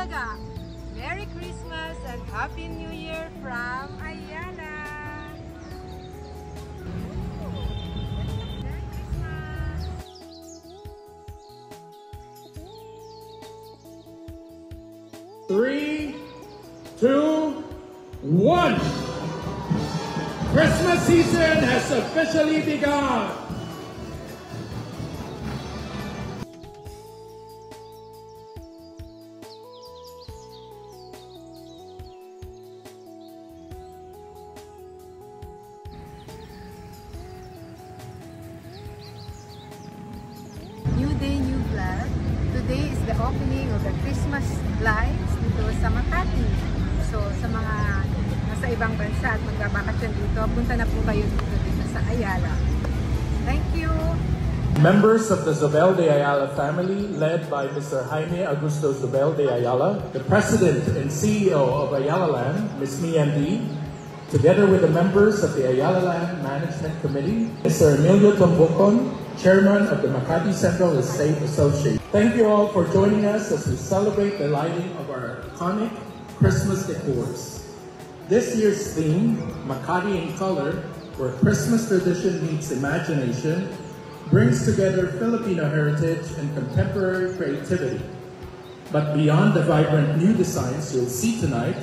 talaga. Merry Christmas and Happy New Year from Ayala! Merry Christmas! 3, 2, 1. Christmas season has officially begun. New day, new vlog. Today is the opening of the Christmas lights dito sa Makati. So sa mga nasa ibang bansa at magbabakasyon dito, punta na po kayo dito sa Ayala. Thank you! Members of the Zobel de Ayala family, led by Mr. Jaime Augusto Zobel de Ayala, the President and CEO of Ayala Land, Ms. Mian D., together with the members of the Ayala Land Management Committee, Mr. Emilio Tombocon, Chairman of the Makati Central Estate Association. Thank you all for joining us as we celebrate the lighting of our iconic Christmas decors. This year's theme, Makati in Color, where Christmas tradition meets imagination, brings together Filipino heritage and contemporary creativity. But beyond the vibrant new designs you'll see tonight,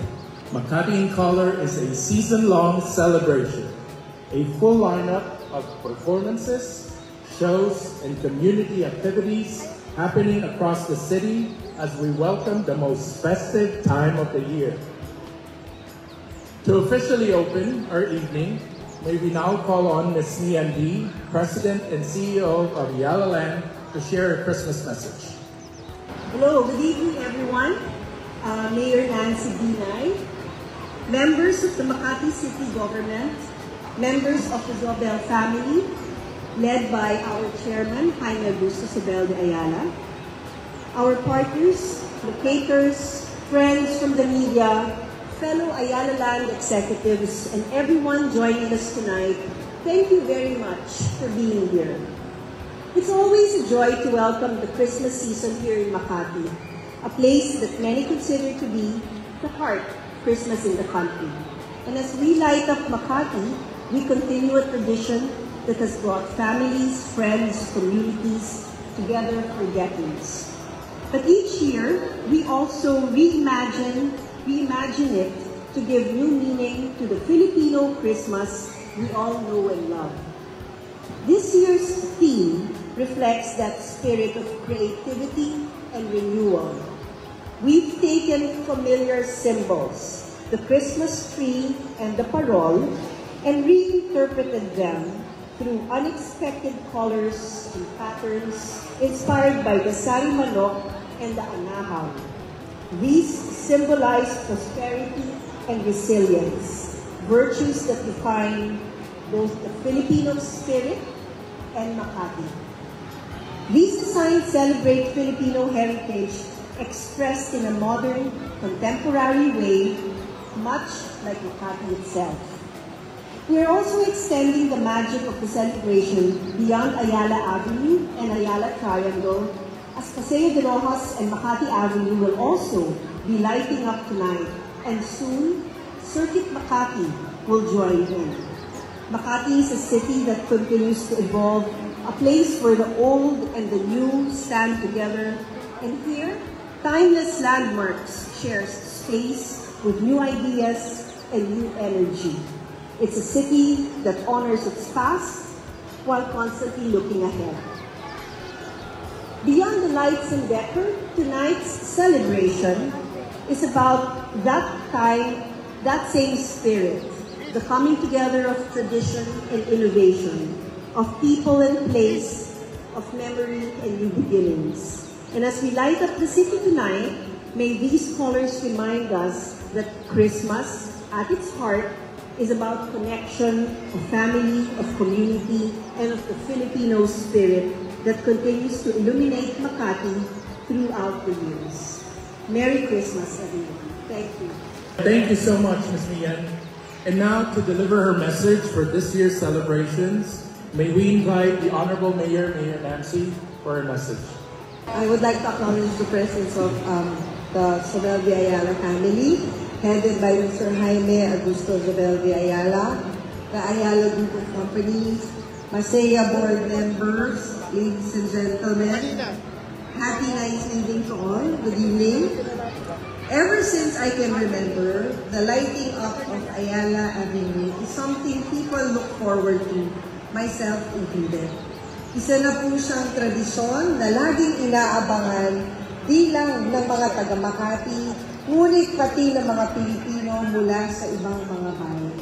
Makati in Color is a season-long celebration, a full lineup of performances, shows, and community activities happening across the city as we welcome the most festive time of the year. To officially open our evening, may we now call on Ms. Mian D., President and CEO of Ayala Land, to share a Christmas message. Hello, good evening everyone. Mayor Nancy Binay, members of the Makati City Government, members of the Zobel family, led by our Chairman, Jaime Augusto Zobel de Ayala, our partners, locators, friends from the media, fellow Ayala Land executives, and everyone joining us tonight, thank you very much for being here. It's always a joy to welcome the Christmas season here in Makati, a place that many consider to be the heart of Christmas in the country. And as we light up Makati, we continue a tradition that has brought families, friends, communities together for decades. But each year, we also reimagine it to give new meaning to the Filipino Christmas we all know and love. This year's theme reflects that spirit of creativity and renewal. We've taken familiar symbols, the Christmas tree and the parol, and reinterpreted them through unexpected colors and patterns inspired by the sari manok and the anahaw. These symbolize prosperity and resilience, virtues that define both the Filipino spirit and Makati. These designs celebrate Filipino heritage expressed in a modern, contemporary way, much like Makati itself. We are also extending the magic of the celebration beyond Ayala Avenue and Ayala Triangle, as Paseo de Rojas and Makati Avenue will also be lighting up tonight, and soon, Circuit Makati will join in. Makati is a city that continues to evolve, a place where the old and the new stand together, and here, timeless landmarks share space with new ideas and new energy. It's a city that honors its past while constantly looking ahead. Beyond the lights and decor, tonight's celebration is about that same spirit, the coming together of tradition and innovation, of people and place, of memory and new beginnings. And as we light up the city tonight, may these colors remind us that Christmas, at its heart, is about connection, of family, of community, and of the Filipino spirit that continues to illuminate Makati throughout the years. Merry Christmas, everyone. Thank you. Thank you so much, Ms. Mian. And now, to deliver her message for this year's celebrations, may we invite the Honorable Mayor, Mayor Nancy, for her message. I would like to acknowledge the presence of the Zobel Ayala family, headed by Mr. Jaime Augusto Zobel Ayala, the Ayala Group of Companies, Masaya board members, ladies and gentlemen, happy nice evening to all. Good evening. Ever since I can remember, the lighting up of Ayala Avenue is something people look forward to, myself included. Isa na po siyang tradisyon na laging inaabangan di lang ng mga taga-Makati, ngunit pati ng mga Pilipino mula sa ibang mga bayan.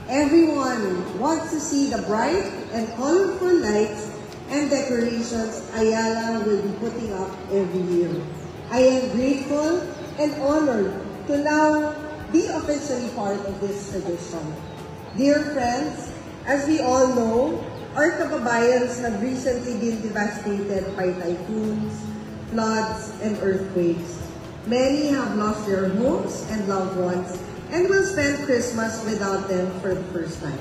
Everyone wants to see the bright and colorful lights and decorations Ayala will be putting up every year. I am grateful and honored to now be officially part of this tradition. Dear friends, as we all know, our kababayans have recently been devastated by typhoons, floods, and earthquakes. Many have lost their homes and loved ones and will spend Christmas without them for the first time.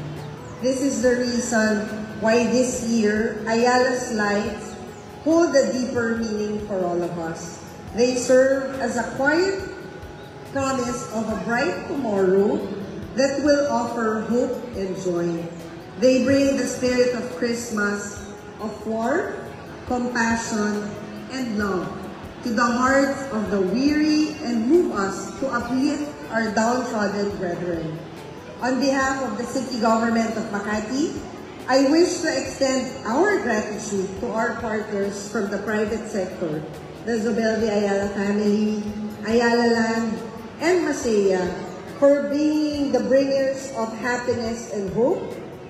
This is the reason why this year, Ayala's lights hold a deeper meaning for all of us. They serve as a quiet promise of a bright tomorrow that will offer hope and joy. They bring the spirit of Christmas, of warmth, compassion, and love to the hearts of the weary and move us to uplift our downtrodden brethren. On behalf of the City Government of Makati, I wish to extend our gratitude to our partners from the private sector, the Zobel Ayala family, Ayala Land, and Masaya, for being the bringers of happiness and hope,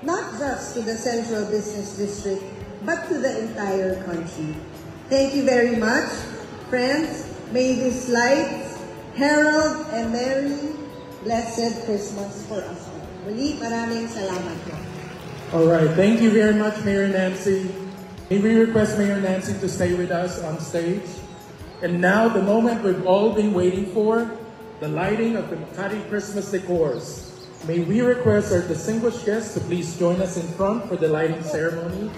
not just to the Central Business District, but to the entire country. Thank you very much, friends. May these lights herald a merry, blessed Christmas for us all. Muli, maraming salamat po. All right, thank you very much, Mayor Nancy. May we request Mayor Nancy to stay with us on stage. And now, the moment we've all been waiting for, the lighting of the Makati Christmas decors. May we request our distinguished guests to please join us in front for the lighting ceremony.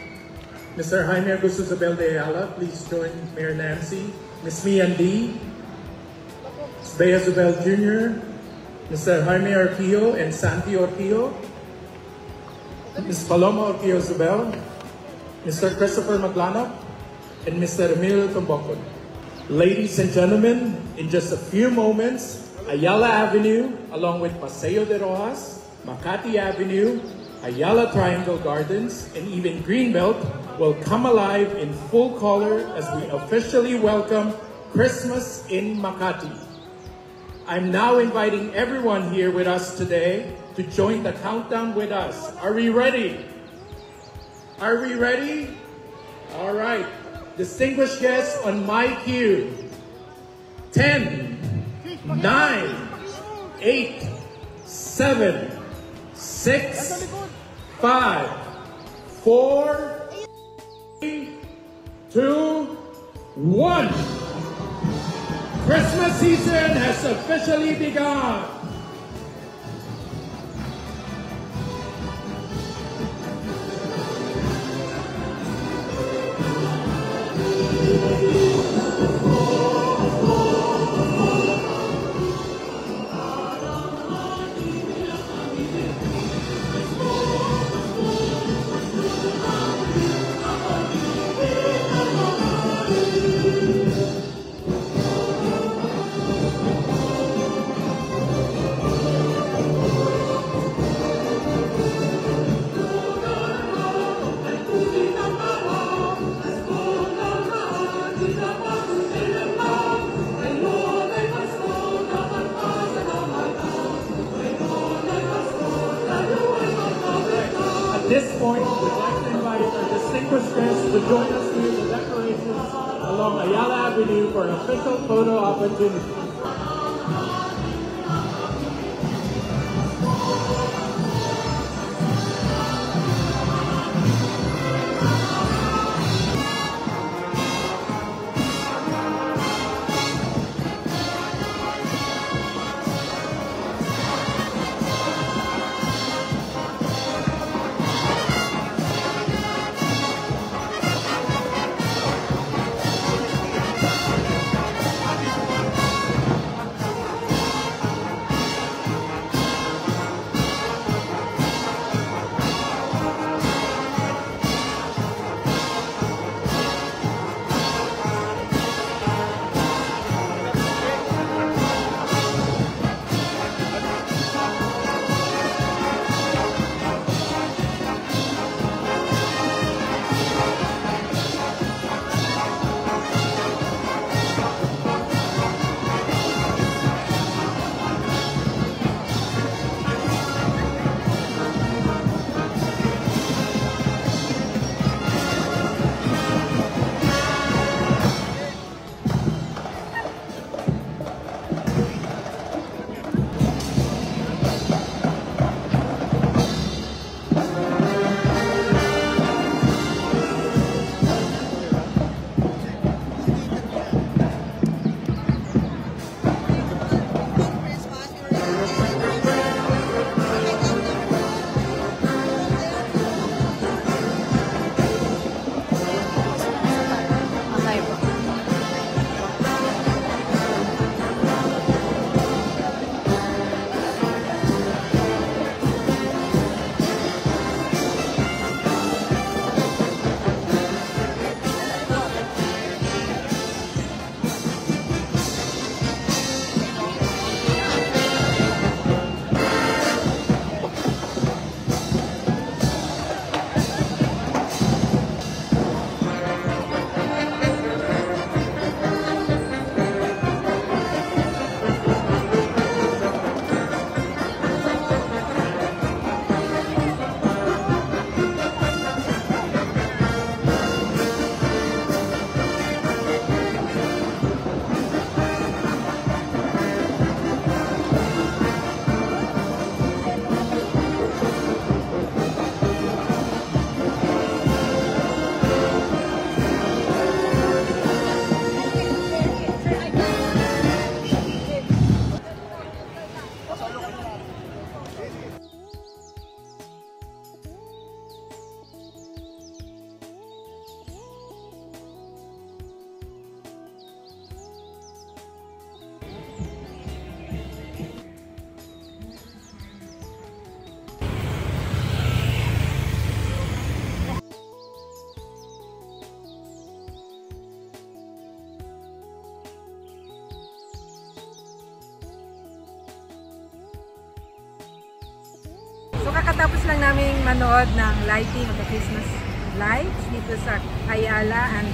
Mr. Jaime Augusto Zobel Ayala, please join Mayor Nancy. Ms. Mian D. Ms. Bea Zobel Jr., Mr. Jaime Orquillo and Santi Orquillo, Ms. Paloma Orquillo Zobel, Mr. Christopher Maglanap, and Mr. Emilio Tumbocon. Ladies and gentlemen, in just a few moments, Ayala Avenue, along with Paseo de Rojas, Makati Avenue, Ayala Triangle Gardens, and even Greenbelt will come alive in full color as we officially welcome Christmas in Makati. I'm now inviting everyone here with us today to join the countdown with us. Are we ready? Are we ready? All right. Distinguished guests, on my cue. 10, 9, 8, 7, 6, 5, 4, 3, 2, 1. Christmas season has officially begun. At this point, we'd like to invite our distinguished guests to join us here in the decorations along Ayala Avenue for an official photo opportunity. kakatapos lang namin manood ng lighting of the Christmas lights dito sa Ayala, and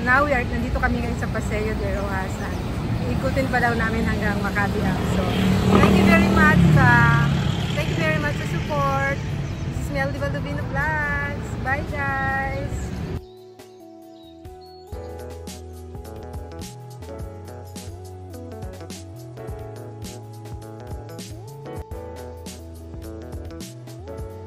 now nandito kami ngayon sa Paseo de Rojas. Ikutin pa daw namin hanggang Makati. So, thank you very much sa support. This is Mel Di Valdovino Vlogs. Bye guys!